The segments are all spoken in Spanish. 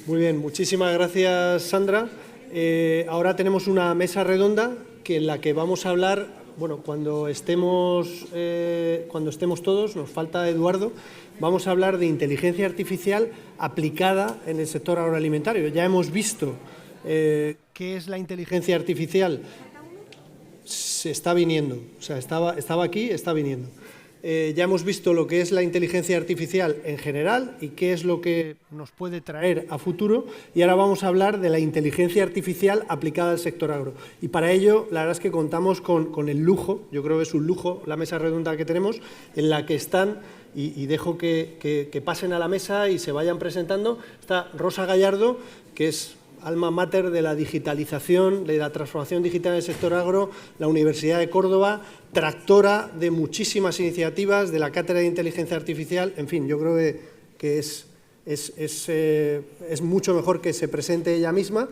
Muy bien, muchísimas gracias, Sandra. Ahora tenemos una mesa redonda en la que vamos a hablar, bueno, cuando estemos todos, nos falta Eduardo, vamos a hablar de inteligencia artificial aplicada en el sector agroalimentario. Ya hemos visto qué es la inteligencia artificial. Se está viniendo, o sea, estaba aquí, está viniendo. Ya hemos visto lo que es la inteligencia artificial en general y qué es lo que nos puede traer a futuro, y ahora vamos a hablar de la inteligencia artificial aplicada al sector agro. Y para ello, la verdad es que contamos con el lujo, yo creo que es un lujo la mesa redonda que tenemos, en la que están, y dejo que pasen a la mesa y se vayan presentando, está Rosa Gallardo, que es alma mater de la digitalización, de la transformación digital del sector agro, la Universidad de Córdoba, tractora de muchísimas iniciativas, de la Cátedra de Inteligencia Artificial. En fin, yo creo que es mucho mejor que se presente ella misma.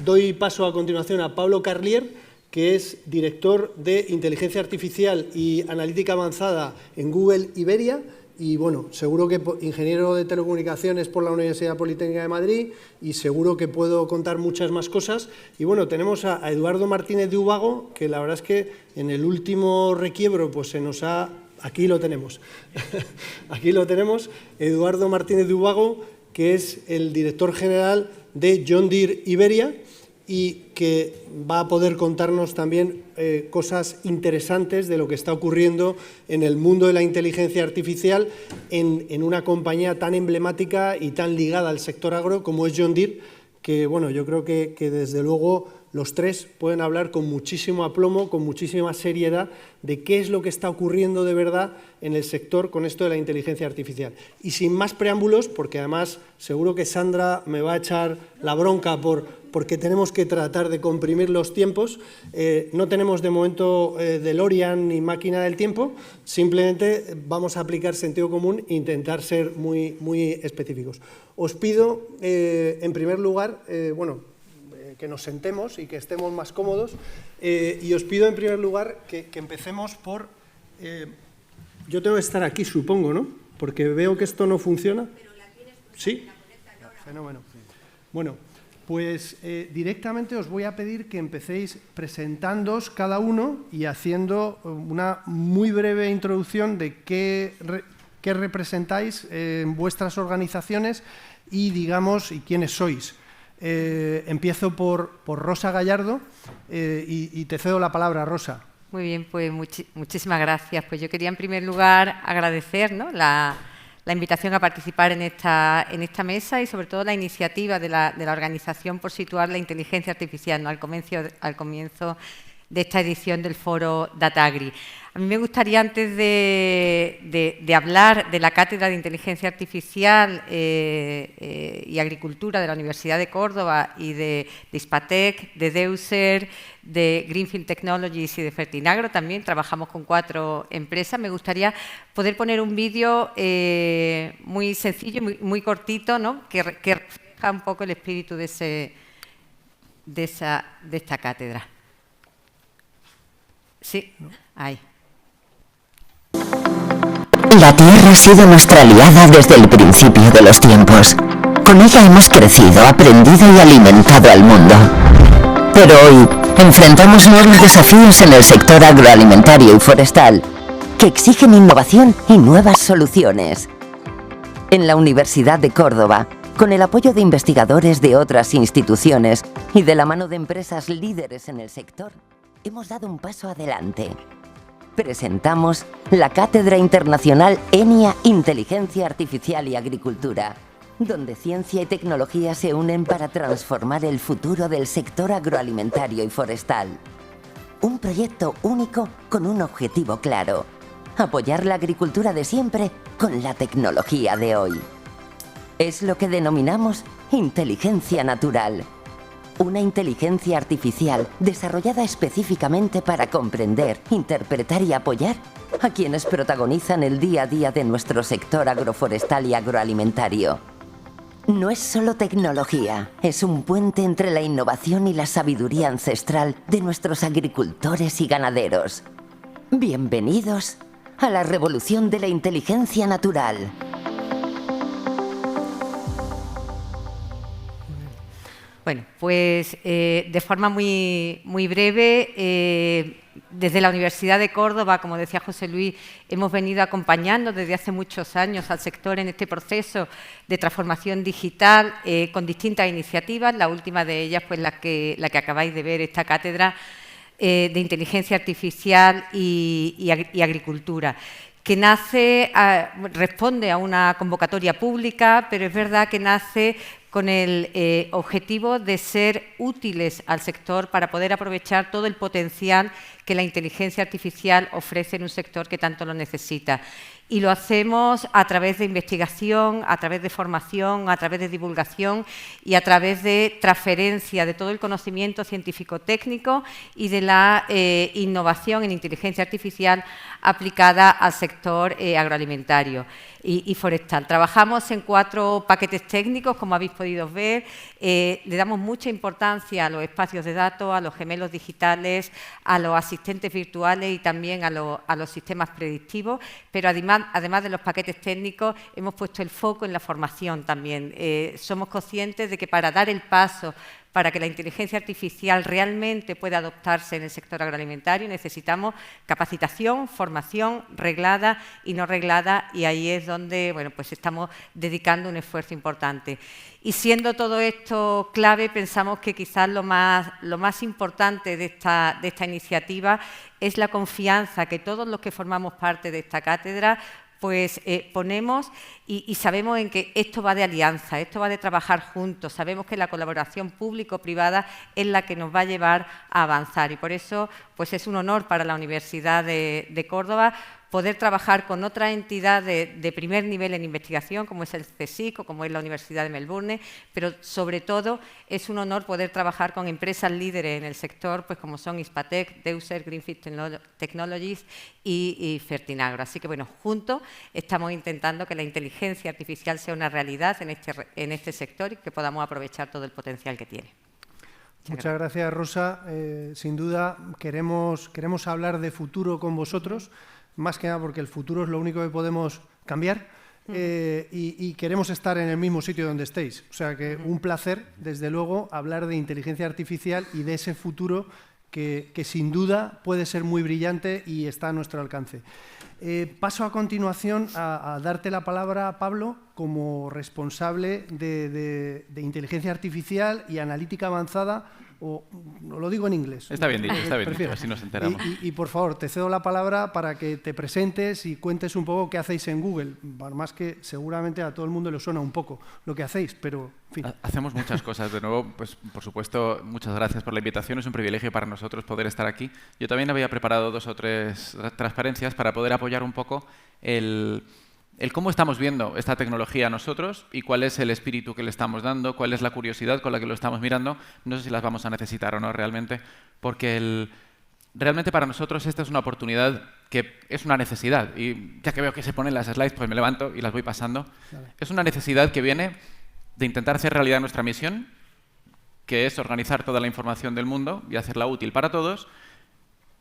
Doy paso a continuación a Pablo Carlier, que es director de Inteligencia Artificial y Analítica Avanzada en Google Iberia, y bueno, seguro que ingeniero de telecomunicaciones por la Universidad Politécnica de Madrid, y seguro que puedo contar muchas más cosas. Y bueno, tenemos a Eduardo Martínez de Ubago, que la verdad es que en el último requiebro pues se nos ha... Aquí lo tenemos, aquí lo tenemos, Eduardo Martínez de Ubago, que es el director general de John Deere Iberia, y que va a poder contarnos también cosas interesantes de lo que está ocurriendo en el mundo de la inteligencia artificial en una compañía tan emblemática y tan ligada al sector agro como es John Deere, que bueno, yo creo que desde luego los tres pueden hablar con muchísimo aplomo, con muchísima seriedad de qué es lo que está ocurriendo de verdad en el sector con esto de la inteligencia artificial. Y sin más preámbulos, porque además seguro que Sandra me va a echar la bronca porque tenemos que tratar de comprimir los tiempos, no tenemos de momento DeLorean ni máquina del tiempo, simplemente vamos a aplicar sentido común e intentar ser muy, muy específicos. Os pido, en primer lugar, que nos sentemos y que estemos más cómodos, y os pido en primer lugar que empecemos por... yo tengo que estar aquí, supongo, ¿no? Porque veo que esto no funciona. ¿Sí? Fenómeno. Bueno, pues directamente os voy a pedir que empecéis presentándoos cada uno y haciendo una muy breve introducción de qué representáis en vuestras organizaciones y, digamos, y quiénes sois. Empiezo por Rosa Gallardo y te cedo la palabra, Rosa. Muy bien, pues muchísimas gracias. Pues yo quería en primer lugar agradecer, ¿no?, la invitación a participar en esta mesa y sobre todo la iniciativa de la organización por situar la inteligencia artificial, ¿no?, al comienzo de esta edición del foro DataAgri. A mí me gustaría, antes de hablar de la Cátedra de Inteligencia Artificial y Agricultura de la Universidad de Córdoba y de Hispatec, de Deuser, de Greenfield Technologies y de Fertinagro, también trabajamos con 4 empresas, me gustaría poder poner un vídeo muy sencillo, muy cortito, ¿no?, que refleja un poco el espíritu de esta cátedra. Sí, ahí. La Tierra ha sido nuestra aliada desde el principio de los tiempos. Con ella hemos crecido, aprendido y alimentado al mundo. Pero hoy enfrentamos nuevos desafíos en el sector agroalimentario y forestal que exigen innovación y nuevas soluciones. En la Universidad de Córdoba, con el apoyo de investigadores de otras instituciones y de la mano de empresas líderes en el sector, hemos dado un paso adelante. Presentamos la Cátedra Internacional ENIA Inteligencia Artificial y Agricultura, donde ciencia y tecnología se unen para transformar el futuro del sector agroalimentario y forestal. Un proyecto único con un objetivo claro: apoyar la agricultura de siempre con la tecnología de hoy. Es lo que denominamos inteligencia natural. Una inteligencia artificial desarrollada específicamente para comprender, interpretar y apoyar a quienes protagonizan el día a día de nuestro sector agroforestal y agroalimentario. No es solo tecnología, es un puente entre la innovación y la sabiduría ancestral de nuestros agricultores y ganaderos. Bienvenidos a la revolución de la inteligencia natural. Bueno, pues de forma muy breve, desde la Universidad de Córdoba, como decía José Luis, hemos venido acompañando desde hace muchos años al sector en este proceso de transformación digital con distintas iniciativas, la última de ellas, pues la que acabáis de ver, esta cátedra de inteligencia artificial y agricultura, que nace, responde a una convocatoria pública, pero es verdad que nace con el objetivo de ser útiles al sector para poder aprovechar todo el potencial que la inteligencia artificial ofrece en un sector que tanto lo necesita. Y lo hacemos a través de investigación, a través de formación, a través de divulgación y a través de transferencia de todo el conocimiento científico-técnico y de la innovación en inteligencia artificial aplicada al sector agroalimentario y forestal. Trabajamos en 4 paquetes técnicos, como habéis podido ver. Le damos mucha importancia a los espacios de datos, a los gemelos digitales, a los asistentes virtuales y también a los sistemas predictivos, pero además de los paquetes técnicos, hemos puesto el foco en la formación también. Somos conscientes de que para dar el paso, para que la inteligencia artificial realmente pueda adoptarse en el sector agroalimentario, necesitamos capacitación, formación reglada y no reglada, y ahí es donde pues estamos dedicando un esfuerzo importante. Y siendo todo esto clave, pensamos que quizás lo más importante de esta iniciativa es la confianza que todos los que formamos parte de esta cátedra pues ponemos y sabemos en que esto va de alianza, esto va de trabajar juntos, sabemos que la colaboración público-privada es la que nos va a llevar a avanzar y por eso pues es un honor para la Universidad de Córdoba poder trabajar con otra entidad de primer nivel en investigación, como es el CSIC o como es la Universidad de Melbourne, pero sobre todo es un honor poder trabajar con empresas líderes en el sector, pues como son Hispatec, Deuser, Greenfield Technologies y Fertinagro. Así que, bueno, juntos estamos intentando que la inteligencia artificial sea una realidad en este sector y que podamos aprovechar todo el potencial que tiene. Muchas gracias, Rosa. Sin duda, queremos hablar de futuro con vosotros, más que nada porque el futuro es lo único que podemos cambiar y queremos estar en el mismo sitio donde estéis. O sea que un placer, desde luego, hablar de inteligencia artificial y de ese futuro que sin duda puede ser muy brillante y está a nuestro alcance. Paso a continuación a darte la palabra, Pablo, como responsable de inteligencia artificial y analítica avanzada, o lo digo en inglés. Está bien dicho, así nos enteramos. Y por favor, te cedo la palabra para que te presentes y cuentes un poco qué hacéis en Google, más que seguramente a todo el mundo le suena un poco lo que hacéis, pero en fin. Hacemos muchas cosas. De nuevo, pues por supuesto, muchas gracias por la invitación, es un privilegio para nosotros poder estar aquí. Yo también había preparado 2 o 3 transparencias para poder apoyar un poco el cómo estamos viendo esta tecnología nosotros y cuál es el espíritu que le estamos dando, cuál es la curiosidad con la que lo estamos mirando. No sé si las vamos a necesitar o no realmente, porque realmente para nosotros esta es una oportunidad que es una necesidad. Y ya que veo que se ponen las slides, pues me levanto y las voy pasando. Vale. Es una necesidad que viene de intentar hacer realidad nuestra misión, que es organizar toda la información del mundo y hacerla útil para todos.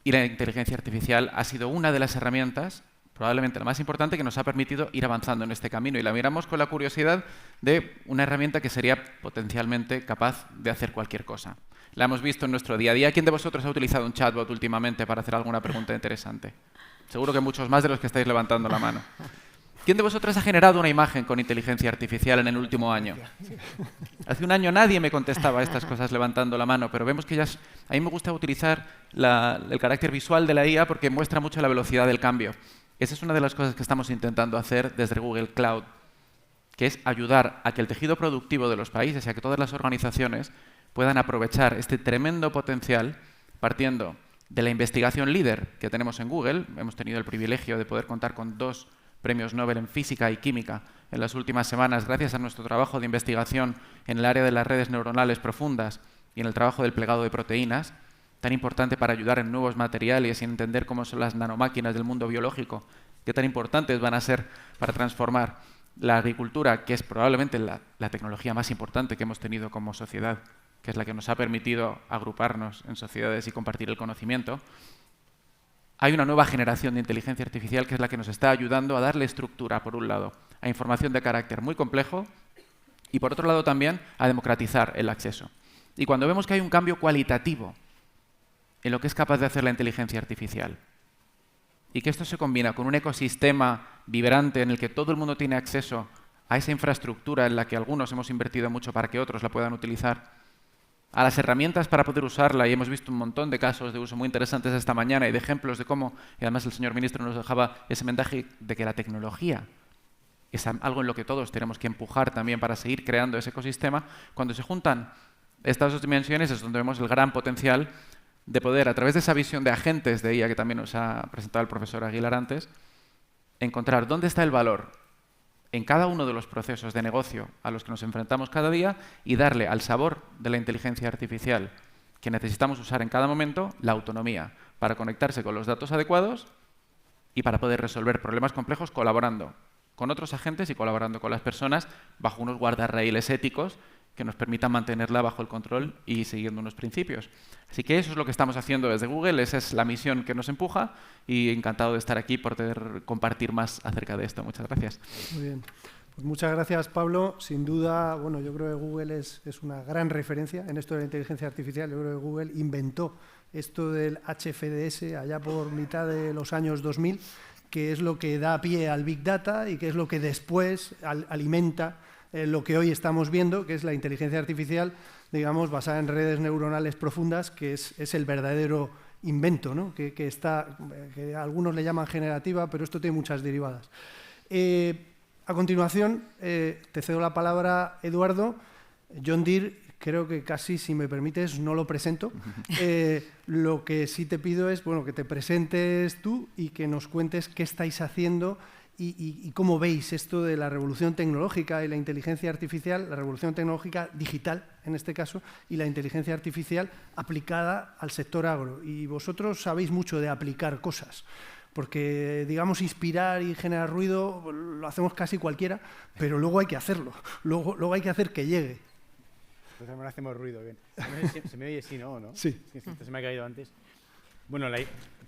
Y la inteligencia artificial ha sido una de las herramientas, probablemente la más importante, que nos ha permitido ir avanzando en este camino. Y la miramos con la curiosidad de una herramienta que sería potencialmente capaz de hacer cualquier cosa. La hemos visto en nuestro día a día. ¿Quién de vosotros ha utilizado un chatbot últimamente para hacer alguna pregunta interesante? Seguro que muchos más de los que estáis levantando la mano. ¿Quién de vosotros ha generado una imagen con inteligencia artificial en el último año? Hace un año nadie me contestaba estas cosas levantando la mano, pero vemos que a mí me gusta utilizar el carácter visual de la IA porque muestra mucho la velocidad del cambio. Esa es una de las cosas que estamos intentando hacer desde Google Cloud, que es ayudar a que el tejido productivo de los países y a que todas las organizaciones puedan aprovechar este tremendo potencial partiendo de la investigación líder que tenemos en Google. Hemos tenido el privilegio de poder contar con 2 premios Nobel en física y química en las últimas semanas gracias a nuestro trabajo de investigación en el área de las redes neuronales profundas y en el trabajo del plegado de proteínas, tan importante para ayudar en nuevos materiales y entender cómo son las nanomáquinas del mundo biológico, qué tan importantes van a ser para transformar la agricultura, que es probablemente la tecnología más importante que hemos tenido como sociedad, que es la que nos ha permitido agruparnos en sociedades y compartir el conocimiento. Hay una nueva generación de inteligencia artificial que es la que nos está ayudando a darle estructura, por un lado, a información de carácter muy complejo y, por otro lado, también a democratizar el acceso. Y cuando vemos que hay un cambio cualitativo en lo que es capaz de hacer la inteligencia artificial, y que esto se combina con un ecosistema vibrante en el que todo el mundo tiene acceso a esa infraestructura en la que algunos hemos invertido mucho para que otros la puedan utilizar, a las herramientas para poder usarla, y hemos visto un montón de casos de uso muy interesantes esta mañana y de ejemplos de cómo, y además el señor ministro nos dejaba ese mensaje de que la tecnología es algo en lo que todos tenemos que empujar también para seguir creando ese ecosistema. Cuando se juntan estas dos dimensiones es donde vemos el gran potencial de poder, a través de esa visión de agentes de IA que también nos ha presentado el profesor Aguilar antes, encontrar dónde está el valor en cada uno de los procesos de negocio a los que nos enfrentamos cada día y darle al sabor de la inteligencia artificial que necesitamos usar en cada momento la autonomía para conectarse con los datos adecuados y para poder resolver problemas complejos colaborando con otros agentes y colaborando con las personas bajo unos guardarraíles éticos que nos permitan mantenerla bajo el control y siguiendo unos principios. Así que eso es lo que estamos haciendo desde Google, esa es la misión que nos empuja y encantado de estar aquí por poder compartir más acerca de esto. Muchas gracias. Muy bien. Pues muchas gracias, Pablo. Sin duda, bueno, yo creo que Google es una gran referencia en esto de la inteligencia artificial. Yo creo que Google inventó esto del HFDS allá por mitad de los años 2000, que es lo que da pie al Big Data y que es lo que después alimenta lo que hoy estamos viendo, que es la inteligencia artificial, digamos, basada en redes neuronales profundas, que es el verdadero invento, ¿no? que algunos le llaman generativa, pero esto tiene muchas derivadas. A continuación, te cedo la palabra, Eduardo. John Deere, creo que casi, si me permites, no lo presento. Lo que sí te pido es que te presentes tú y que nos cuentes qué estáis haciendo y cómo veis esto de la revolución tecnológica y la inteligencia artificial, la revolución tecnológica digital, en este caso, y la inteligencia artificial aplicada al sector agro. Y vosotros sabéis mucho de aplicar cosas, porque, digamos, inspirar y generar ruido lo hacemos casi cualquiera, pero luego hay que hacerlo, luego hay que hacer que llegue. Pues ahora hacemos ruido, bien. ¿Se me oye así, no? Sí. Esto se me ha caído antes. Bueno,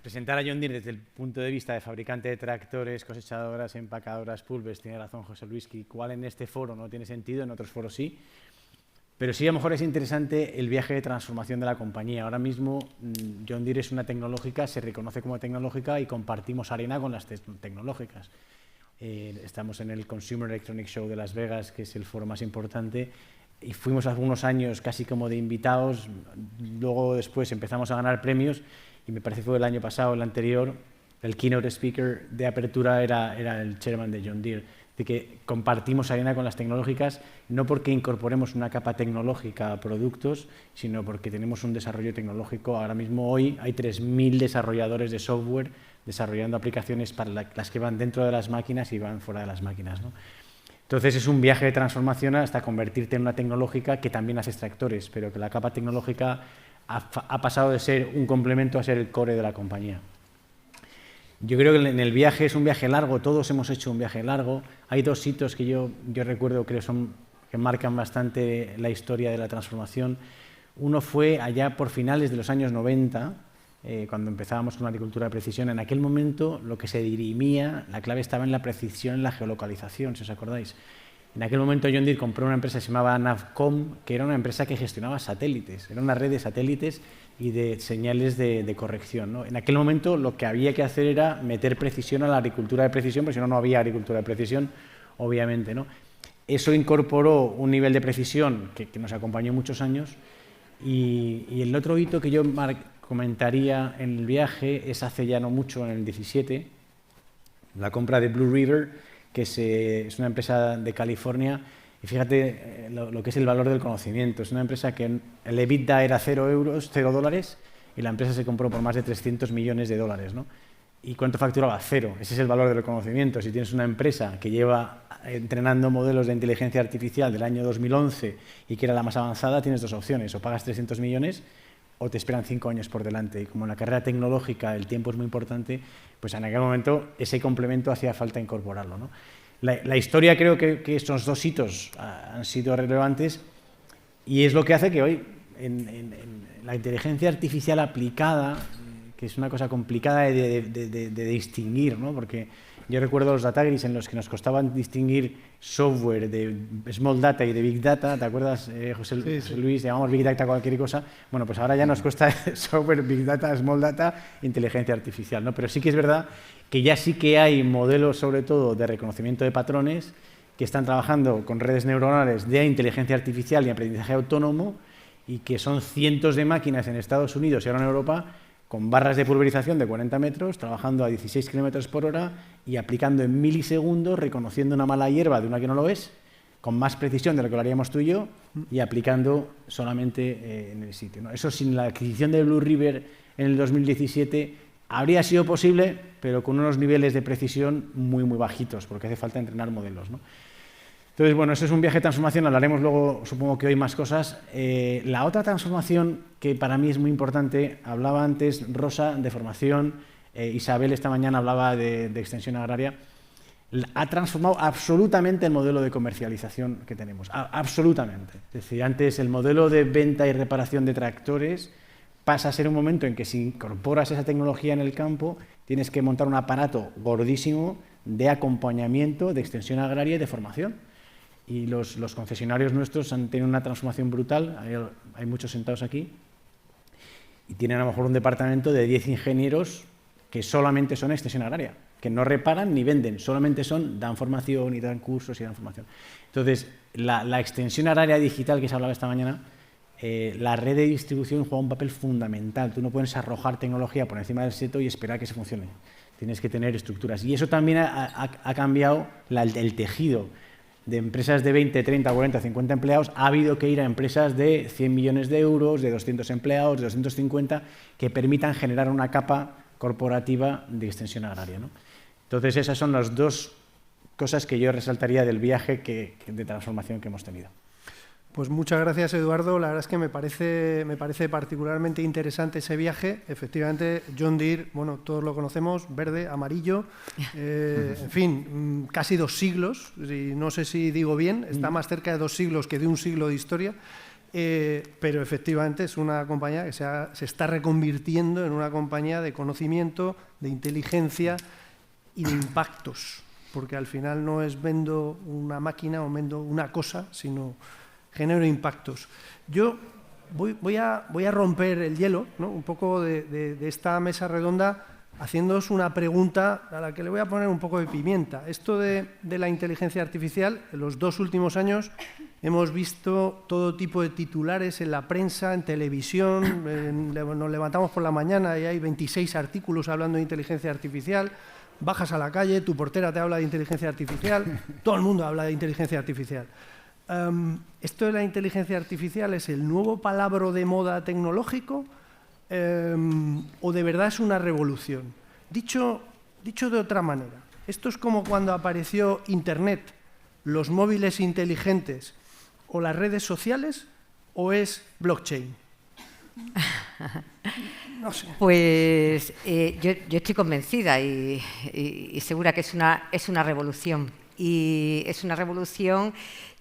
presentar a John Deere desde el punto de vista de fabricante de tractores, cosechadoras, empacadoras, pulves, tiene razón José Luis, que igual en este foro no tiene sentido, en otros foros sí. Pero sí, a lo mejor es interesante el viaje de transformación de la compañía. Ahora mismo John Deere es una tecnológica, se reconoce como tecnológica y compartimos arena con las tecnológicas. Estamos en el Consumer Electronic Show de Las Vegas, que es el foro más importante, y fuimos algunos años casi como de invitados, luego después empezamos a ganar premios, y me parece que fue el año pasado, el anterior, el keynote speaker de apertura era el chairman de John Deere, de que compartimos arena con las tecnológicas, no porque incorporemos una capa tecnológica a productos, sino porque tenemos un desarrollo tecnológico. Ahora mismo hoy hay 3.000 desarrolladores de software desarrollando aplicaciones para las que van dentro de las máquinas y van fuera de las máquinas, ¿no? Entonces es un viaje de transformación hasta convertirte en una tecnológica que también hace extractores, pero que la capa tecnológica ha pasado de ser un complemento a ser el core de la compañía. Yo creo que en el viaje es un viaje largo, todos hemos hecho un viaje largo. Hay dos hitos que yo recuerdo que marcan bastante la historia de la transformación. Uno fue allá por finales de los años 90, cuando empezábamos con la agricultura de precisión. En aquel momento lo que se dirimía, la clave estaba en la precisión, en la geolocalización, si os acordáis. En aquel momento John Deere compró una empresa que se llamaba Navcom, que era una empresa que gestionaba satélites, era una red de satélites y de señales de corrección, ¿no? En aquel momento lo que había que hacer era meter precisión a la agricultura de precisión, porque si no, no había agricultura de precisión, obviamente, ¿no? Eso incorporó un nivel de precisión que nos acompañó muchos años, y el otro hito que yo comentaría en el viaje es hace ya no mucho, en el 17, la compra de Blue River, que es una empresa de California, y fíjate lo que es el valor del conocimiento. Es una empresa que el EBITDA era $0, y la empresa se compró por más de $300 millones, ¿no? ¿Y cuánto facturaba? Cero. Ese es el valor del conocimiento. Si tienes una empresa que lleva entrenando modelos de inteligencia artificial del año 2011 y que era la más avanzada, tienes dos opciones: o pagas 300 millones o te esperan 5 años por delante. Y como en la carrera tecnológica el tiempo es muy importante, pues en aquel momento ese complemento hacía falta incorporarlo, ¿no? La historia, creo que estos dos hitos han sido relevantes, y es lo que hace que hoy en la inteligencia artificial aplicada, que es una cosa complicada de distinguir, ¿no? Porque Yo recuerdo los data gris en los que nos costaban distinguir software de small data y de big data. ¿Te acuerdas, José Luis? Llamamos big data cualquier cosa. Bueno, pues ahora ya nos cuesta software, big data, small data, inteligencia artificial, ¿no? Pero sí que es verdad que ya sí que hay modelos, sobre todo, de reconocimiento de patrones que están trabajando con redes neuronales de inteligencia artificial y aprendizaje autónomo, y que son cientos de máquinas en Estados Unidos y ahora en Europa con barras de pulverización de 40 metros, trabajando a 16 kilómetros por hora y aplicando en milisegundos, reconociendo una mala hierba de una que no lo es, con más precisión de lo que lo haríamos tú y yo, y aplicando solamente en el sitio, ¿no? Eso sin la adquisición de Blue River en el 2017 habría sido posible, pero con unos niveles de precisión muy, muy bajitos, porque hace falta entrenar modelos, ¿no? Entonces, bueno, eso es un viaje de transformación, hablaremos luego, supongo que hoy, más cosas. La otra transformación que para mí es muy importante, hablaba antes Rosa de formación, Isabel esta mañana hablaba de extensión agraria, ha transformado absolutamente el modelo de comercialización que tenemos, absolutamente. Es decir, antes el modelo de venta y reparación de tractores pasa a ser un momento en que si incorporas esa tecnología en el campo, tienes que montar un aparato gordísimo de acompañamiento, de extensión agraria y de formación. Y los concesionarios nuestros han tenido una transformación brutal, hay muchos sentados aquí, y tienen a lo mejor un departamento de 10 ingenieros que solamente son extensión agraria, que no reparan ni venden, solamente dan formación y dan cursos y dan formación. Entonces, la extensión agraria digital que se hablaba esta mañana, la red de distribución juega un papel fundamental. Tú no puedes arrojar tecnología por encima del seto y esperar que se funcione. Tienes que tener estructuras. Y eso también ha cambiado el tejido. De empresas de 20, 30, 40, 50 empleados, ha habido que ir a empresas de 100 millones de euros, de 200 empleados, de 250, que permitan generar una capa corporativa de extensión agraria, ¿no? Entonces, esas son las dos cosas que yo resaltaría del viaje de transformación que hemos tenido. Pues muchas gracias, Eduardo. La verdad es que me parece particularmente interesante ese viaje. Efectivamente, John Deere, bueno, todos lo conocemos, verde, amarillo, en fin, casi 2 siglos, y no sé si digo bien, está más cerca de 2 siglos que de 1 siglo de historia, pero efectivamente es una compañía que se está reconvirtiendo en una compañía de conocimiento, de inteligencia y de impactos, porque al final no es vendo una máquina o vendo una cosa, sino genero impactos. Yo voy a romper el hielo, ¿no?, un poco de esta mesa redonda, haciéndoos una pregunta a la que le voy a poner un poco de pimienta. Esto de la inteligencia artificial, en los 2 últimos años hemos visto todo tipo de titulares en la prensa, en televisión, nos levantamos por la mañana y hay 26 artículos hablando de inteligencia artificial, bajas a la calle, tu portera te habla de inteligencia artificial, todo el mundo habla de inteligencia artificial. ¿Esto de la inteligencia artificial es el nuevo palabra de moda tecnológico o de verdad es una revolución? Dicho de otra manera, ¿esto es como cuando apareció Internet, los móviles inteligentes o las redes sociales, o es blockchain? No sé. Pues yo estoy convencida y segura que es una revolución. Y es una revolución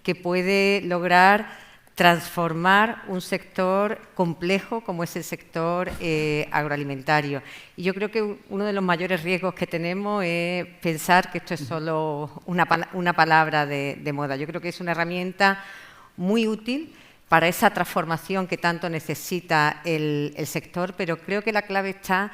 que puede lograr transformar un sector complejo como es el sector agroalimentario. Y yo creo que uno de los mayores riesgos que tenemos es pensar que esto es solo una palabra de moda. Yo creo que es una herramienta muy útil para esa transformación que tanto necesita el sector, pero creo que la clave está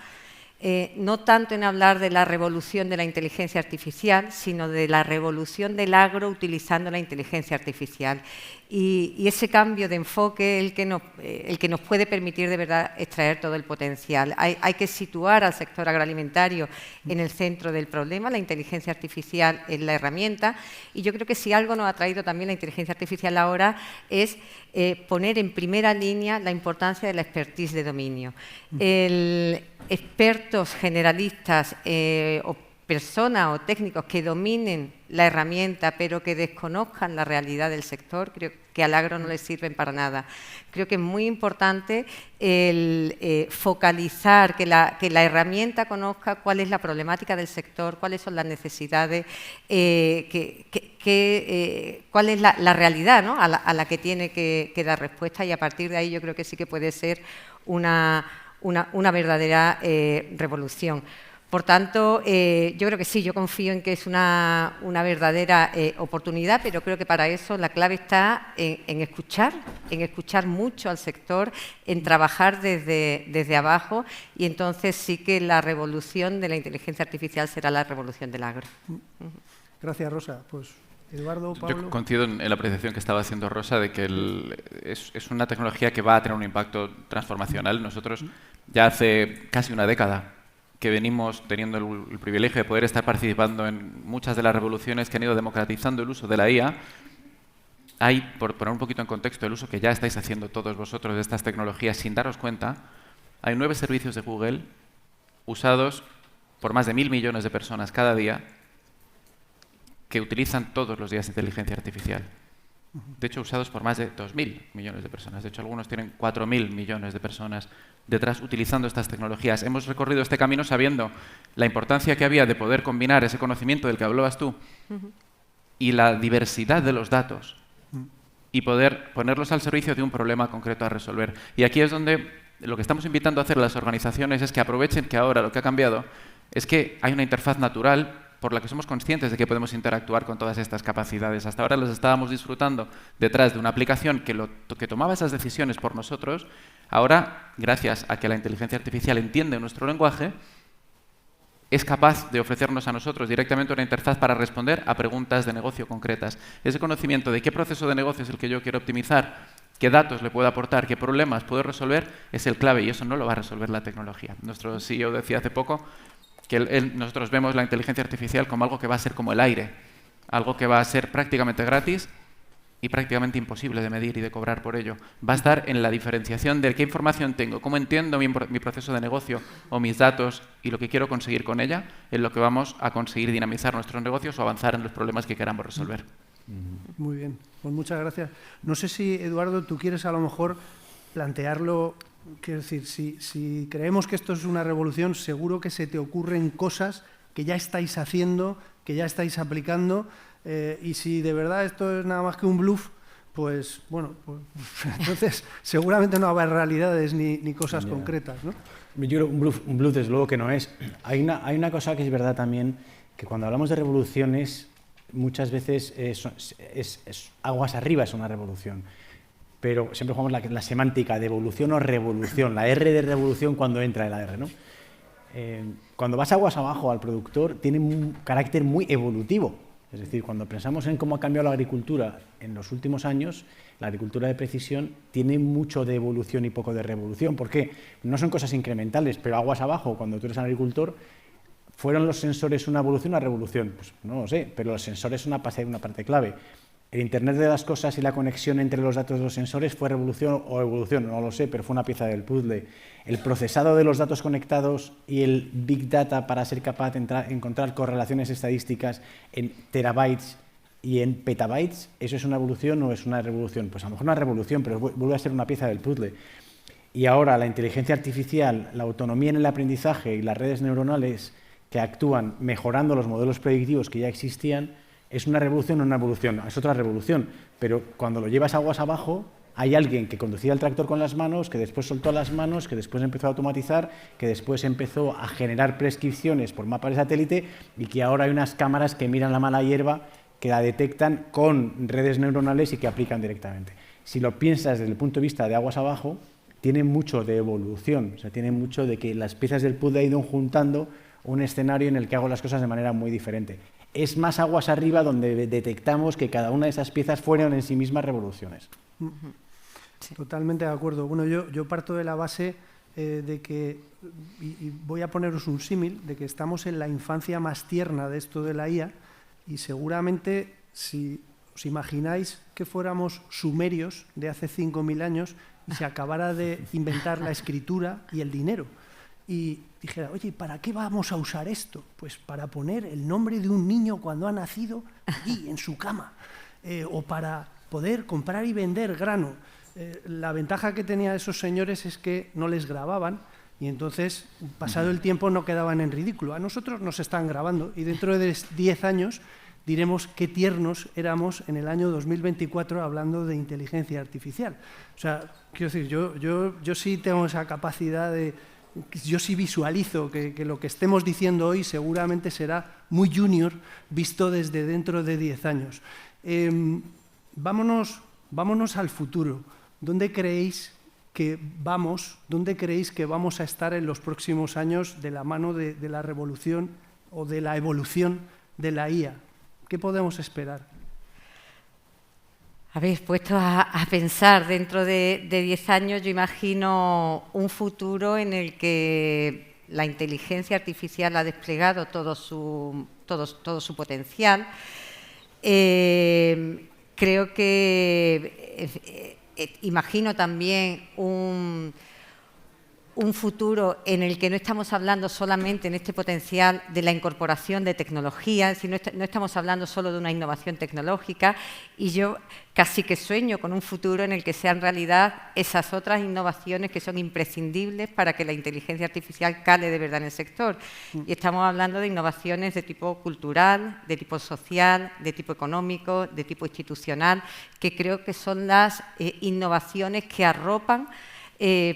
no tanto en hablar de la revolución de la inteligencia artificial, sino de la revolución del agro utilizando la inteligencia artificial. Y ese cambio de enfoque es el que nos puede permitir de verdad extraer todo el potencial. Hay que situar al sector agroalimentario en el centro del problema. La inteligencia artificial es la herramienta, y yo creo que si algo nos ha traído también la inteligencia artificial ahora es poner en primera línea la importancia de la expertise de dominio. Expertos generalistas o personas o técnicos que dominen la herramienta pero que desconozcan la realidad del sector, creo que al agro no le sirven para nada. Creo que es muy importante el focalizar, que la herramienta conozca cuál es la problemática del sector, cuáles son las necesidades, cuál es la realidad, ¿no?, a la que tiene que dar respuesta, y a partir de ahí yo creo que sí que puede ser una verdadera revolución. Por tanto, yo creo que sí, yo confío en que es una verdadera oportunidad, pero creo que para eso la clave está en escuchar mucho al sector, en trabajar desde abajo, y entonces sí que la revolución de la inteligencia artificial será la revolución del agro. Gracias, Rosa. Pues Eduardo, Pablo. Yo coincido en la apreciación que estaba haciendo Rosa de que es una tecnología que va a tener un impacto transformacional. Nosotros ya hace casi una década que venimos teniendo el privilegio de poder estar participando en muchas de las revoluciones que han ido democratizando el uso de la IA. Hay, por poner un poquito en contexto, el uso que ya estáis haciendo todos vosotros de estas tecnologías sin daros cuenta. Hay 9 servicios de Google usados por más de 1.000 millones de personas cada día que utilizan todos los días inteligencia artificial. De hecho, usados por más de 2.000 millones de personas. De hecho, algunos tienen 4.000 millones de personas detrás utilizando estas tecnologías. Hemos recorrido este camino sabiendo la importancia que había de poder combinar ese conocimiento del que hablabas tú y la diversidad de los datos y poder ponerlos al servicio de un problema concreto a resolver. Y aquí es donde lo que estamos invitando a hacer a las organizaciones es que aprovechen que ahora lo que ha cambiado es que hay una interfaz natural por la que somos conscientes de que podemos interactuar con todas estas capacidades. Hasta ahora las estábamos disfrutando detrás de una aplicación que tomaba esas decisiones por nosotros. Ahora, gracias a que la inteligencia artificial entiende nuestro lenguaje, es capaz de ofrecernos a nosotros directamente una interfaz para responder a preguntas de negocio concretas. Ese conocimiento de qué proceso de negocio es el que yo quiero optimizar, qué datos le puedo aportar, qué problemas puedo resolver, es el clave, y eso no lo va a resolver la tecnología. Nuestro CEO decía hace poco que nosotros vemos la inteligencia artificial como algo que va a ser como el aire, algo que va a ser prácticamente gratis y prácticamente imposible de medir y de cobrar por ello. Va a estar en la diferenciación de qué información tengo, cómo entiendo mi proceso de negocio o mis datos y lo que quiero conseguir con ella, en lo que vamos a conseguir dinamizar nuestros negocios o avanzar en los problemas que queramos resolver. Muy bien, pues muchas gracias. No sé si, Eduardo, tú quieres a lo mejor plantearlo. Quiero decir, si creemos que esto es una revolución, seguro que se te ocurren cosas que ya estáis haciendo, que ya estáis aplicando, y si de verdad esto es nada más que un bluff, pues bueno, pues, entonces seguramente no habrá realidades ni cosas concretas, ¿no? Yo creo un bluff desde luego que no es. Hay una cosa que es verdad también, que cuando hablamos de revoluciones, muchas veces es aguas arriba es una revolución. Pero siempre jugamos la semántica de evolución o revolución, la R de revolución cuando entra la R, ¿no? Cuando vas aguas abajo al productor, tiene un carácter muy evolutivo. Es decir, cuando pensamos en cómo ha cambiado la agricultura en los últimos años, la agricultura de precisión tiene mucho de evolución y poco de revolución. ¿Por qué? No son cosas incrementales, pero aguas abajo, cuando tú eres un agricultor, ¿fueron los sensores una evolución o una revolución? Pues no lo sé, pero los sensores son una parte clave. El Internet de las cosas y la conexión entre los datos de los sensores fue revolución o evolución, no lo sé, pero fue una pieza del puzzle. El procesado de los datos conectados y el Big Data para ser capaz de encontrar correlaciones estadísticas en terabytes y en petabytes, ¿eso es una evolución o es una revolución? Pues a lo mejor una revolución, pero vuelve a ser una pieza del puzzle. Y ahora la inteligencia artificial, la autonomía en el aprendizaje y las redes neuronales que actúan mejorando los modelos predictivos que ya existían, ¿es una revolución o una evolución? Es otra revolución, pero cuando lo llevas aguas abajo, hay alguien que conducía el tractor con las manos, que después soltó las manos, que después empezó a automatizar, que después empezó a generar prescripciones por mapas de satélite y que ahora hay unas cámaras que miran la mala hierba, que la detectan con redes neuronales y que aplican directamente. Si lo piensas desde el punto de vista de aguas abajo, tiene mucho de evolución, o sea, tiene mucho de que las piezas del puzzle han ido juntando un escenario en el que hago las cosas de manera muy diferente. Es más aguas arriba donde detectamos que cada una de esas piezas fueron en sí mismas revoluciones. Sí. Totalmente de acuerdo. Bueno, yo parto de la base de que, y voy a poneros un símil, de que estamos en la infancia más tierna de esto de la IA y seguramente si os imagináis que fuéramos sumerios de hace 5.000 años y se acabara de inventar la escritura y el dinero. Y dijera, oye, ¿para qué vamos a usar esto? Pues para poner el nombre de un niño cuando ha nacido allí, en su cama, o para poder comprar y vender grano. La ventaja que tenían esos señores es que no les grababan y entonces, pasado el tiempo, no quedaban en ridículo. A nosotros nos están grabando y dentro de 10 años diremos qué tiernos éramos en el año 2024 hablando de inteligencia artificial. O sea, quiero decir, yo sí tengo esa capacidad de yo sí visualizo que lo que estemos diciendo hoy seguramente será muy junior visto desde dentro de 10 años. Vámonos al futuro. ¿Dónde creéis que vamos a estar en los próximos años de la mano de la revolución o de la evolución de la IA? ¿Qué podemos esperar? Habéis puesto a pensar, dentro de 10 años yo imagino un futuro en el que la inteligencia artificial ha desplegado todo su potencial. Creo que imagino también un futuro en el que no estamos hablando solamente en este potencial de la incorporación de tecnología, es decir, no estamos hablando solo de una innovación tecnológica, y yo casi que sueño con un futuro en el que sean realidad esas otras innovaciones que son imprescindibles para que la inteligencia artificial cale de verdad en el sector. Y estamos hablando de innovaciones de tipo cultural, de tipo social, de tipo económico, de tipo institucional, que creo que son las innovaciones que arropan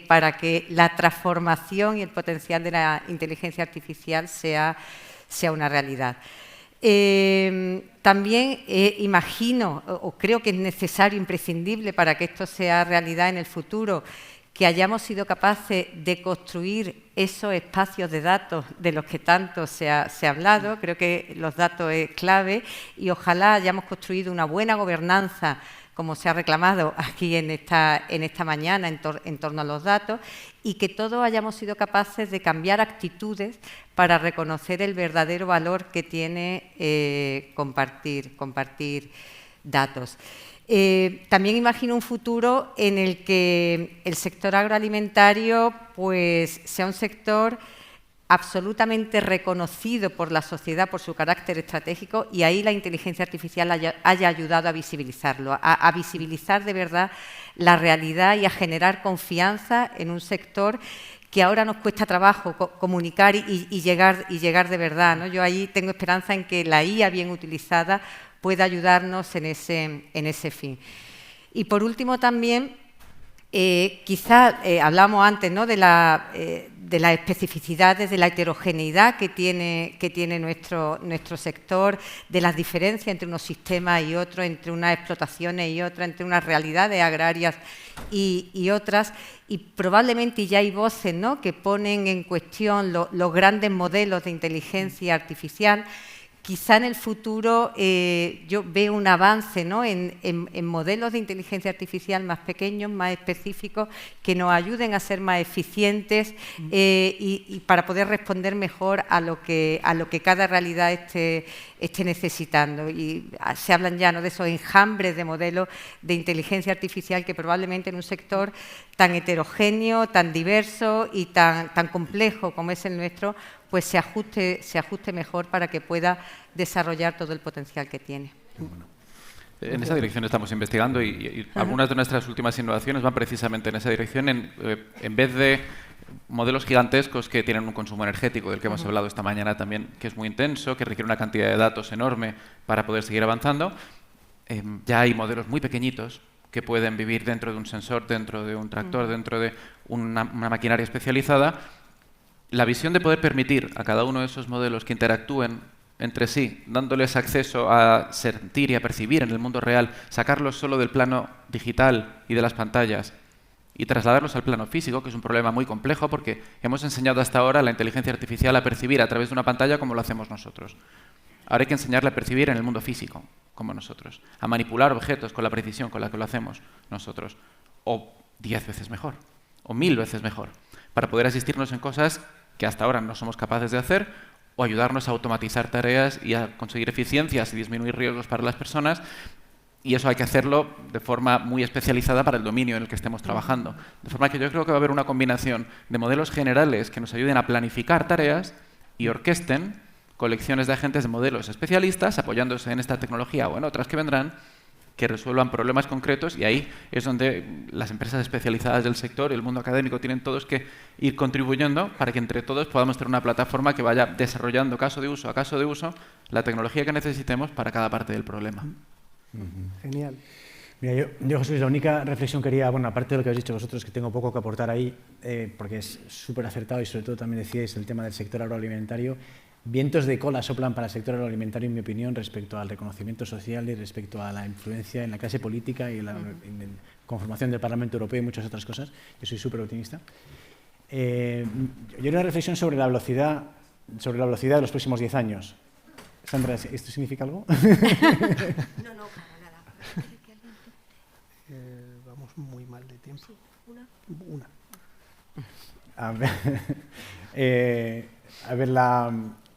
para que la transformación y el potencial de la inteligencia artificial sea una realidad. También imagino, o creo que es necesario, imprescindible para que esto sea realidad en el futuro, que hayamos sido capaces de construir esos espacios de datos de los que tanto se ha hablado. Creo que los datos es clave y ojalá hayamos construido una buena gobernanza, como se ha reclamado aquí en esta mañana, en torno a los datos, y que todos hayamos sido capaces de cambiar actitudes para reconocer el verdadero valor que tiene compartir datos. También imagino un futuro en el que el sector agroalimentario pues, sea un sector absolutamente reconocido por la sociedad por su carácter estratégico, y ahí la inteligencia artificial haya ayudado a visibilizarlo, a visibilizar de verdad la realidad y a generar confianza en un sector que ahora nos cuesta trabajo comunicar y llegar de verdad, ¿no? Yo ahí tengo esperanza en que la IA bien utilizada pueda ayudarnos en ese fin. Y por último también, quizás hablamos antes, ¿no?, de las especificidades, de la heterogeneidad que tiene nuestro sector, de las diferencias entre unos sistemas y otros, entre unas explotaciones y otras, entre unas realidades agrarias y otras, y probablemente ya hay voces, ¿no?, que ponen en cuestión los grandes modelos de inteligencia artificial. Quizá en el futuro yo veo un avance, ¿no?, en modelos de inteligencia artificial más pequeños, más específicos, que nos ayuden a ser más eficientes y para poder responder mejor a lo que cada realidad esté necesitando. Y se hablan ya, ¿no?, de esos enjambres de modelos de inteligencia artificial que probablemente en un sector tan heterogéneo, tan diverso y tan complejo como es el nuestro, pues se ajuste mejor para que pueda desarrollar todo el potencial que tiene. En esa dirección estamos investigando y algunas de nuestras últimas innovaciones van precisamente en esa dirección. En vez de modelos gigantescos que tienen un consumo energético, del que hemos hablado esta mañana también, que es muy intenso, que requiere una cantidad de datos enorme para poder seguir avanzando, ya hay modelos muy pequeñitos que pueden vivir dentro de un sensor, dentro de un tractor, dentro de una maquinaria especializada. La visión de poder permitir a cada uno de esos modelos que interactúen entre sí, dándoles acceso a sentir y a percibir en el mundo real, sacarlos solo del plano digital y de las pantallas y trasladarlos al plano físico, que es un problema muy complejo porque hemos enseñado hasta ahora a la inteligencia artificial a percibir a través de una pantalla como lo hacemos nosotros. Ahora hay que enseñarle a percibir en el mundo físico, como nosotros, a manipular objetos con la precisión con la que lo hacemos nosotros, o 10 veces mejor, o 1000 veces mejor, para poder asistirnos en cosas que hasta ahora no somos capaces de hacer, o ayudarnos a automatizar tareas y a conseguir eficiencias y disminuir riesgos para las personas. Y eso hay que hacerlo de forma muy especializada para el dominio en el que estemos trabajando. De forma que yo creo que va a haber una combinación de modelos generales que nos ayuden a planificar tareas y orquesten colecciones de agentes de modelos especialistas, apoyándose en esta tecnología o en otras que vendrán, que resuelvan problemas concretos, y ahí es donde las empresas especializadas del sector y el mundo académico tienen todos que ir contribuyendo para que entre todos podamos tener una plataforma que vaya desarrollando caso de uso a caso de uso la tecnología que necesitemos para cada parte del problema. Genial. Mira, yo, José Luis, la única reflexión que quería, bueno, aparte de lo que habéis dicho vosotros, que tengo poco que aportar ahí, porque es súper acertado y sobre todo también decíais el tema del sector agroalimentario. Vientos de cola soplan para el sector agroalimentario, en mi opinión, respecto al reconocimiento social y respecto a la influencia en la clase política y en la conformación del Parlamento Europeo y muchas otras cosas. Yo soy súper optimista. Yo haría una reflexión sobre la velocidad de los próximos 10 años. Sandra, ¿esto significa algo? No, para nada. Vamos muy mal de tiempo. Una.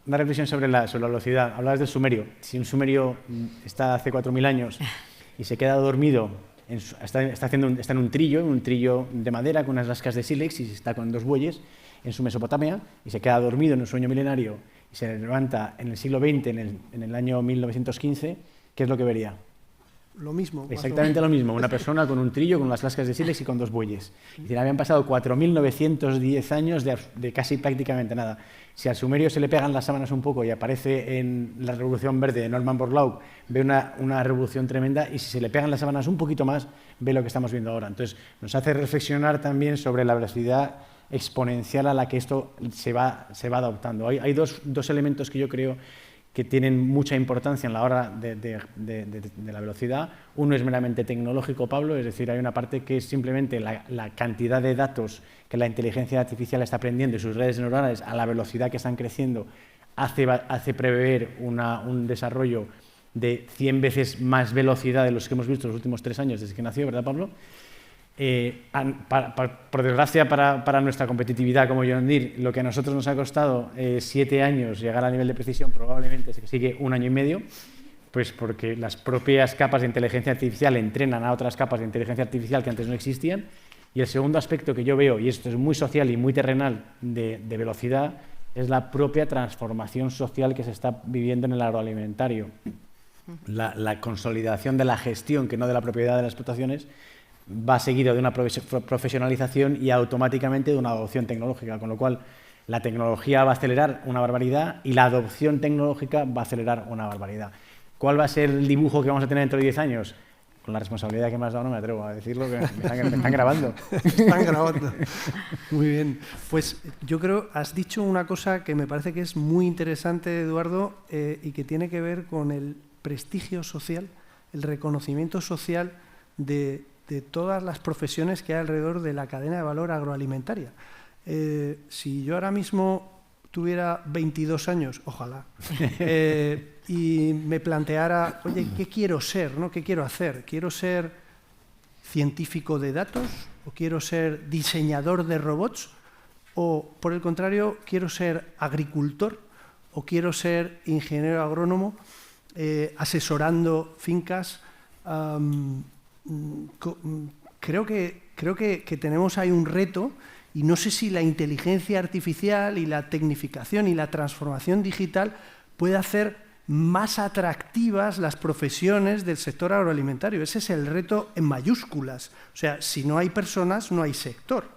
Una reflexión sobre la velocidad. Hablabas del sumerio. Si un sumerio está hace 4.000 años y se queda dormido, está en un trillo de madera con unas lascas de sílex y está con 2 bueyes en su Mesopotamia y se queda dormido en un sueño milenario y se levanta en el siglo XX, en el año 1915, ¿qué es lo que vería? Lo mismo. Exactamente lo mismo, una persona con un trillo, con las lascas de sílex y con 2 bueyes. Es decir, habían pasado 4.910 años de casi prácticamente nada. Si al sumerio se le pegan las sábanas un poco y aparece en la Revolución Verde de Norman Borlaug, ve una revolución tremenda, y si se le pegan las sábanas un poquito más, ve lo que estamos viendo ahora. Entonces, nos hace reflexionar también sobre la velocidad exponencial a la que esto se va adoptando. Hay dos elementos que yo creo que tienen mucha importancia en la hora de la velocidad. Uno es meramente tecnológico, Pablo, es decir, hay una parte que es simplemente la cantidad de datos que la inteligencia artificial está aprendiendo y sus redes neuronales a la velocidad que están creciendo hace prever un desarrollo de 100 veces más velocidad de los que hemos visto en los últimos 3 años desde que nació, ¿verdad, Pablo? Por desgracia para nuestra competitividad como John Deere, lo que a nosotros nos ha costado 7 años llegar al nivel de precisión, probablemente se sigue 1 año y medio, pues porque las propias capas de inteligencia artificial entrenan a otras capas de inteligencia artificial que antes no existían. Y el segundo aspecto que yo veo, y esto es muy social y muy terrenal de velocidad, es la propia transformación social que se está viviendo en el agroalimentario. La consolidación de la gestión, que no de la propiedad de las explotaciones, va seguido de una profesionalización y automáticamente de una adopción tecnológica, con lo cual la tecnología va a acelerar una barbaridad y la adopción tecnológica va a acelerar una barbaridad. ¿Cuál va a ser el dibujo que vamos a tener dentro de 10 años? Con la responsabilidad que me has dado no me atrevo a decirlo, que me están grabando. Están grabando. Muy bien. Pues yo creo, has dicho una cosa que me parece que es muy interesante, Eduardo, y que tiene que ver con el prestigio social, el reconocimiento social de todas las profesiones que hay alrededor de la cadena de valor agroalimentaria. Si yo ahora mismo tuviera 22 años, ojalá, y me planteara, oye, ¿qué quiero ser? ¿No? ¿Qué quiero hacer? ¿Quiero ser científico de datos? ¿O quiero ser diseñador de robots? ¿O, por el contrario, quiero ser agricultor? ¿O quiero ser ingeniero agrónomo asesorando fincas? Creo que tenemos ahí un reto, y no sé si la inteligencia artificial y la tecnificación y la transformación digital puede hacer más atractivas las profesiones del sector agroalimentario. Ese es el reto en mayúsculas. O sea, si no hay personas, no hay sector.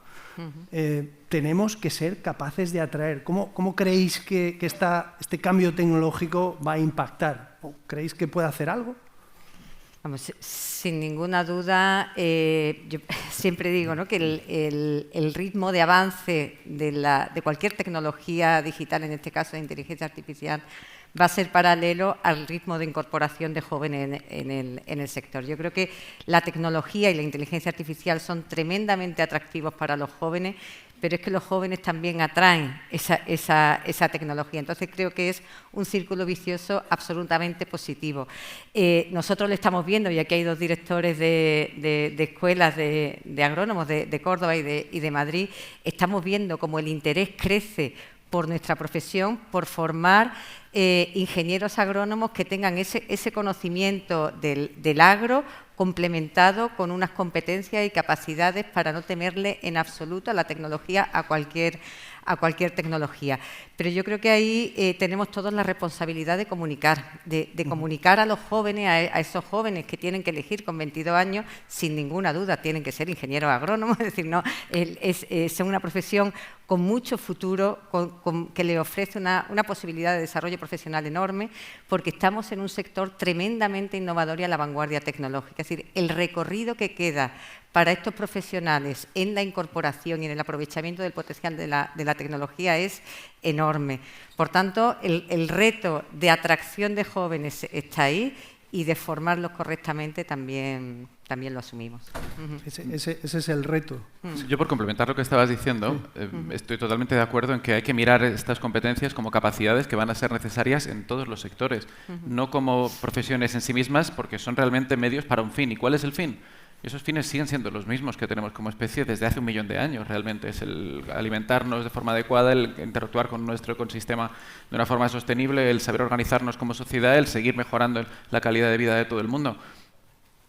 Tenemos que ser capaces de atraer. ¿Cómo creéis que este cambio tecnológico va a impactar? ¿Creéis que puede hacer algo? Vamos, sin ninguna duda, yo siempre digo, ¿no?, que el ritmo de avance de cualquier tecnología digital, en este caso de inteligencia artificial, va a ser paralelo al ritmo de incorporación de jóvenes en el sector. Yo creo que la tecnología y la inteligencia artificial son tremendamente atractivos para los jóvenes, pero es que los jóvenes también atraen esa tecnología. Entonces, creo que es un círculo vicioso absolutamente positivo. Nosotros lo estamos viendo, y aquí hay 2 directores de escuelas de agrónomos de Córdoba y de Madrid. Estamos viendo cómo el interés crece por nuestra profesión, por formar ingenieros agrónomos que tengan ese conocimiento del agro complementado con unas competencias y capacidades para no temerle en absoluto a la tecnología, a cualquier tecnología. Pero yo creo que ahí tenemos todos la responsabilidad de comunicar, de comunicar a los jóvenes, a esos jóvenes que tienen que elegir con 22 años, sin ninguna duda, tienen que ser ingenieros agrónomos, es decir, no, son una profesión con mucho futuro, que le ofrece una posibilidad de desarrollo profesional enorme, porque estamos en un sector tremendamente innovador y a la vanguardia tecnológica. Es decir, el recorrido que queda para estos profesionales en la incorporación y en el aprovechamiento del potencial de la tecnología es enorme. Por tanto, el reto de atracción de jóvenes está ahí y de formarlos correctamente también lo asumimos. Ese es el reto. Yo, por complementar lo que estabas diciendo, estoy totalmente de acuerdo en que hay que mirar estas competencias como capacidades que van a ser necesarias en todos los sectores, no como profesiones en sí mismas, porque son realmente medios para un fin. ¿Y cuál es el fin? Esos fines siguen siendo los mismos que tenemos como especie desde hace 1 millón de años, realmente. Es el alimentarnos de forma adecuada, el interactuar con nuestro ecosistema de una forma sostenible, el saber organizarnos como sociedad, el seguir mejorando la calidad de vida de todo el mundo.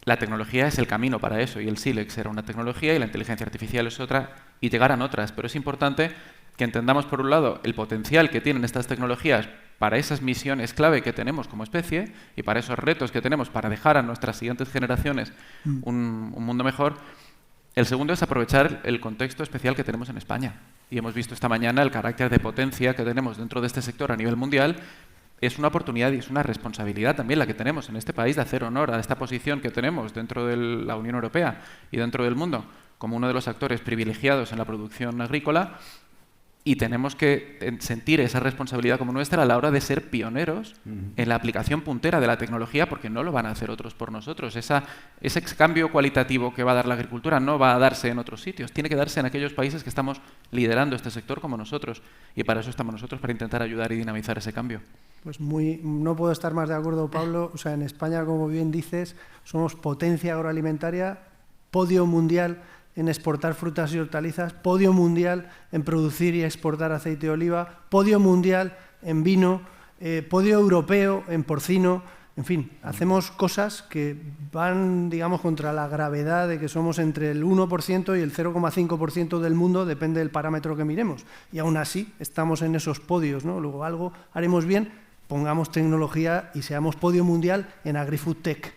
La tecnología es el camino para eso, y el SILEX era una tecnología y la inteligencia artificial es otra, y llegarán otras. Pero es importante que entendamos, por un lado, el potencial que tienen estas tecnologías para esas misiones clave que tenemos como especie y para esos retos que tenemos para dejar a nuestras siguientes generaciones un mundo mejor. El segundo es aprovechar el contexto especial que tenemos en España. Y hemos visto esta mañana el carácter de potencia que tenemos dentro de este sector a nivel mundial. Es una oportunidad y es una responsabilidad también la que tenemos en este país de hacer honor a esta posición que tenemos dentro de la Unión Europea y dentro del mundo como uno de los actores privilegiados en la producción agrícola. Y tenemos que sentir esa responsabilidad como nuestra a la hora de ser pioneros en la aplicación puntera de la tecnología, porque no lo van a hacer otros por nosotros. Ese cambio cualitativo que va a dar la agricultura no va a darse en otros sitios, tiene que darse en aquellos países que estamos liderando este sector como nosotros. Y para eso estamos nosotros, para intentar ayudar y dinamizar ese cambio. Pues no puedo estar más de acuerdo, Pablo. O sea, en España, como bien dices, somos potencia agroalimentaria, podio mundial en exportar frutas y hortalizas, podio mundial en producir y exportar aceite de oliva, podio mundial en vino, podio europeo en porcino. En fin, hacemos cosas que van, digamos, contra la gravedad de que somos entre el 1% y el 0,5% del mundo, depende del parámetro que miremos. Y aún así estamos en esos podios, ¿no? Luego algo haremos bien, pongamos tecnología y seamos podio mundial en AgriFood Tech.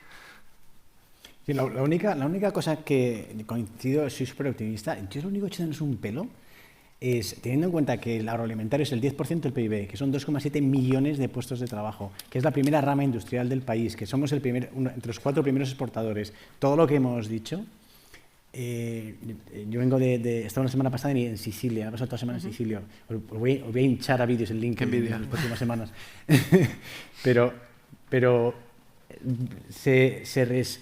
Sí, la única cosa que coincido, soy súper optimista, yo lo único que echándonos un pelo es, teniendo en cuenta que el agroalimentario es el 10% del PIB, que son 2,7 millones de puestos de trabajo, que es la primera rama industrial del país, que somos entre los 4 primeros exportadores, todo lo que hemos dicho. Yo vengo estaba la semana pasada en Sicilia, he pasado toda la semana en Sicilia. Os voy a hinchar a vídeos el link en las próximas semanas. pero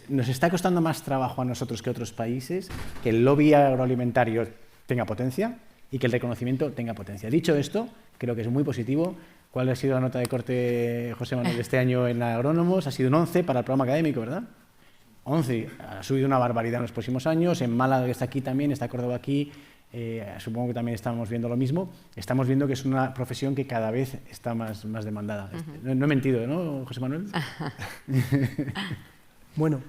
nos está costando más trabajo a nosotros que a otros países que el lobby agroalimentario tenga potencia y que el reconocimiento tenga potencia. Dicho esto, creo que es muy positivo. ¿Cuál ha sido la nota de corte, José Manuel, este año en Agrónomos? Ha sido un 11 para el programa académico, ¿verdad? 11. Ha subido una barbaridad en los próximos años. En Málaga, que está aquí también, está Córdoba aquí. Supongo que también estamos viendo lo mismo. Estamos viendo que es una profesión que cada vez está más demandada. No he mentido, ¿no, José Manuel? Bueno,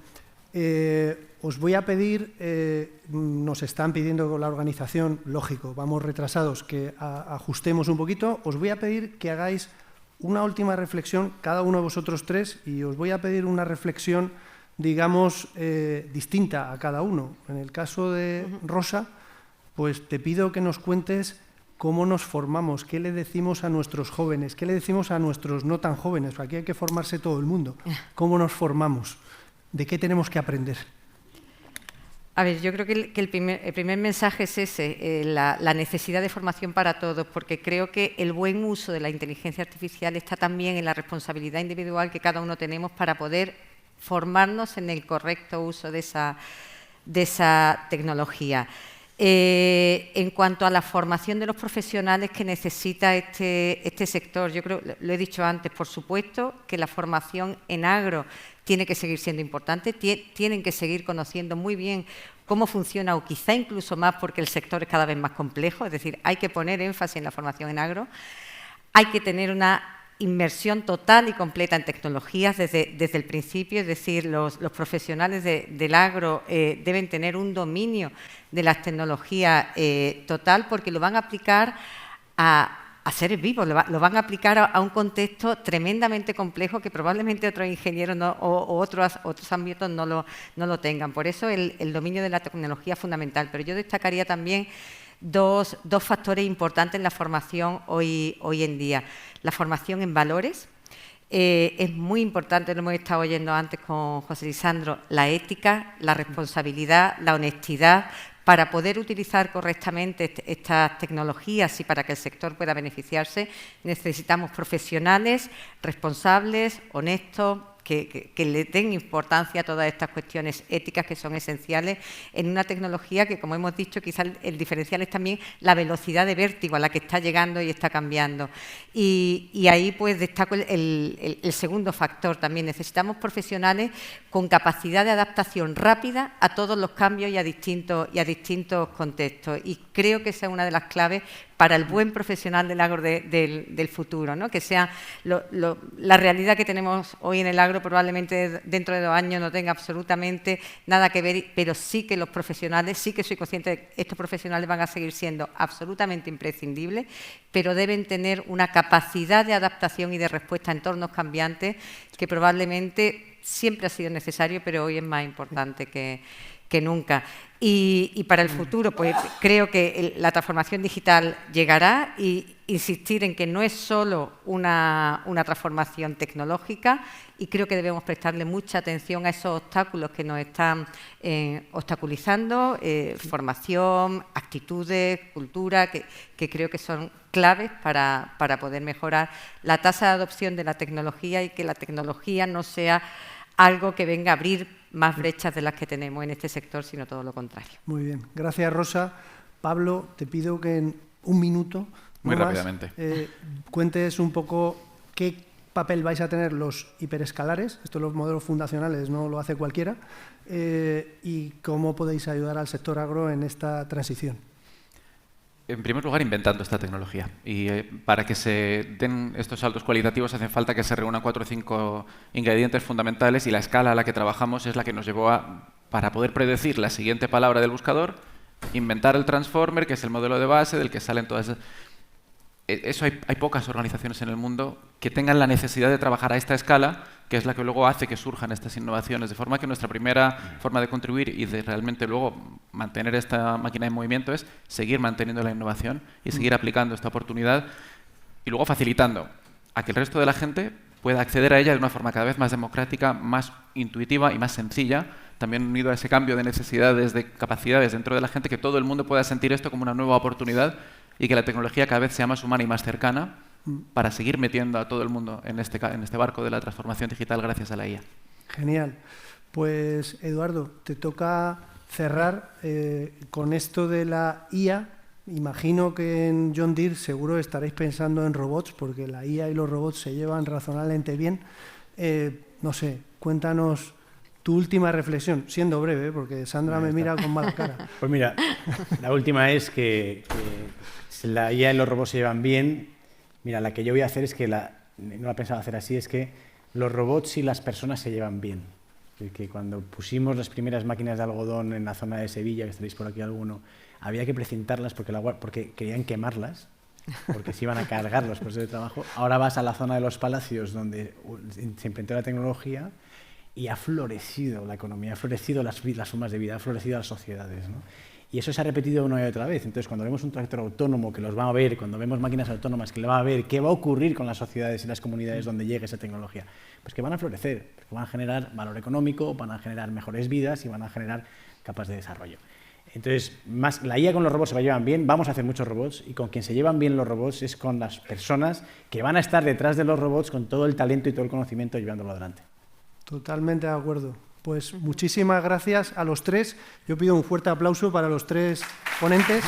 os voy a pedir, nos están pidiendo con la organización, lógico, vamos retrasados, que ajustemos un poquito. Os voy a pedir que hagáis una última reflexión, cada uno de vosotros tres, y os voy a pedir una reflexión, digamos, distinta a cada uno. En el caso de Rosa, pues te pido que nos cuentes cómo nos formamos, qué le decimos a nuestros jóvenes, qué le decimos a nuestros no tan jóvenes, porque aquí hay que formarse todo el mundo. ¿Cómo nos formamos? ¿De qué tenemos que aprender? A ver, yo creo que el primer mensaje es ese, la necesidad de formación para todos, porque creo que el buen uso de la inteligencia artificial está también en la responsabilidad individual que cada uno tenemos para poder formarnos en el correcto uso de esa tecnología. En cuanto a la formación de los profesionales que necesita este sector, yo creo, lo he dicho antes, por supuesto que la formación en agro tiene que seguir siendo importante, tienen que seguir conociendo muy bien cómo funciona, o quizá incluso más porque el sector es cada vez más complejo, es decir, hay que poner énfasis en la formación en agro, hay que tener una inmersión total y completa en tecnologías desde el principio, es decir, los profesionales del agro deben tener un dominio de las tecnologías total, porque lo van a aplicar a a seres vivos, lo van a aplicar a un contexto tremendamente complejo que probablemente otros ingenieros o otros ámbitos no lo tengan. Por eso el dominio de la tecnología es fundamental. Pero yo destacaría también dos factores importantes en la formación hoy en día. La formación en valores. Es muy importante, lo hemos estado oyendo antes con José Lisandro, la ética, la responsabilidad, la honestidad, para poder utilizar correctamente estas tecnologías y para que el sector pueda beneficiarse, necesitamos profesionales responsables, honestos, que le den importancia a todas estas cuestiones éticas que son esenciales en una tecnología que, como hemos dicho, quizás el diferencial es también la velocidad de vértigo a la que está llegando y está cambiando. Y ahí pues destaco el segundo factor también. Necesitamos profesionales con capacidad de adaptación rápida a todos los cambios y a distintos contextos. Y creo que esa es una de las claves para el buen profesional del agro del futuro, ¿no? Que sea la realidad que tenemos hoy en el agro probablemente dentro de 2 años no tenga absolutamente nada que ver, pero sí que los profesionales, sí que soy consciente de que estos profesionales van a seguir siendo absolutamente imprescindibles, pero deben tener una capacidad de adaptación y de respuesta a entornos cambiantes que probablemente siempre ha sido necesario, pero hoy es más importante que nunca. Y para el futuro, pues creo que la transformación digital llegará y insistir en que no es solo una transformación tecnológica y creo que debemos prestarle mucha atención a esos obstáculos que nos están obstaculizando, formación, actitudes, cultura, que creo que son claves para poder mejorar la tasa de adopción de la tecnología y que la tecnología no sea algo que venga a abrir más brechas de las que tenemos en este sector, sino todo lo contrario. Muy bien. Gracias, Rosa. Pablo, te pido que en 1 minuto muy rápidamente cuentes un poco qué papel vais a tener los hiperescalares, esto los modelos fundacionales no lo hace cualquiera, y cómo podéis ayudar al sector agro en esta transición. En primer lugar, inventando esta tecnología. Y para que se den estos saltos cualitativos hace falta que se reúnan 4 o 5 ingredientes fundamentales y la escala a la que trabajamos es la que nos llevó para poder predecir la siguiente palabra del buscador, inventar el transformer, que es el modelo de base del que salen todas esas... Eso hay pocas organizaciones en el mundo que tengan la necesidad de trabajar a esta escala, que es la que luego hace que surjan estas innovaciones, de forma que nuestra primera forma de contribuir y de realmente luego mantener esta máquina en movimiento es seguir manteniendo la innovación y seguir aplicando esta oportunidad y luego facilitando a que el resto de la gente pueda acceder a ella de una forma cada vez más democrática, más intuitiva y más sencilla, también unido a ese cambio de necesidades, de capacidades dentro de la gente, que todo el mundo pueda sentir esto como una nueva oportunidad y que la tecnología cada vez sea más humana y más cercana para seguir metiendo a todo el mundo en este barco de la transformación digital gracias a la IA. Genial. Pues, Eduardo, te toca cerrar con esto de la IA. Imagino que en John Deere seguro estaréis pensando en robots, porque la IA y los robots se llevan razonablemente bien. No sé, cuéntanos tu última reflexión, siendo breve, porque Sandra me mira con mala cara. Pues mira, la última es que la IA y los robots se llevan bien. Mira, la que yo voy a hacer es que, no la pensaba hacer así, es que los robots y las personas se llevan bien. Que cuando pusimos las primeras máquinas de algodón en la zona de Sevilla, que estaréis por aquí alguno, había que precintarlas porque querían quemarlas, porque se iban a cargar los puestos de trabajo. Ahora vas a la zona de los palacios donde se inventó la tecnología y ha florecido la economía, ha florecido las formas de vida, ha florecido las sociedades, ¿no? Y eso se ha repetido una y otra vez. Entonces, cuando vemos un tractor autónomo que los va a ver, cuando vemos máquinas autónomas que le va a ver, ¿qué va a ocurrir con las sociedades y las comunidades donde llegue esa tecnología? Pues que van a florecer, porque van a generar valor económico, van a generar mejores vidas y van a generar capas de desarrollo. Entonces, la IA con los robots se llevan bien, vamos a hacer muchos robots, y con quien se llevan bien los robots es con las personas que van a estar detrás de los robots con todo el talento y todo el conocimiento llevándolo adelante. Totalmente de acuerdo. Pues muchísimas gracias a los tres. Yo pido un fuerte aplauso para los 3 ponentes.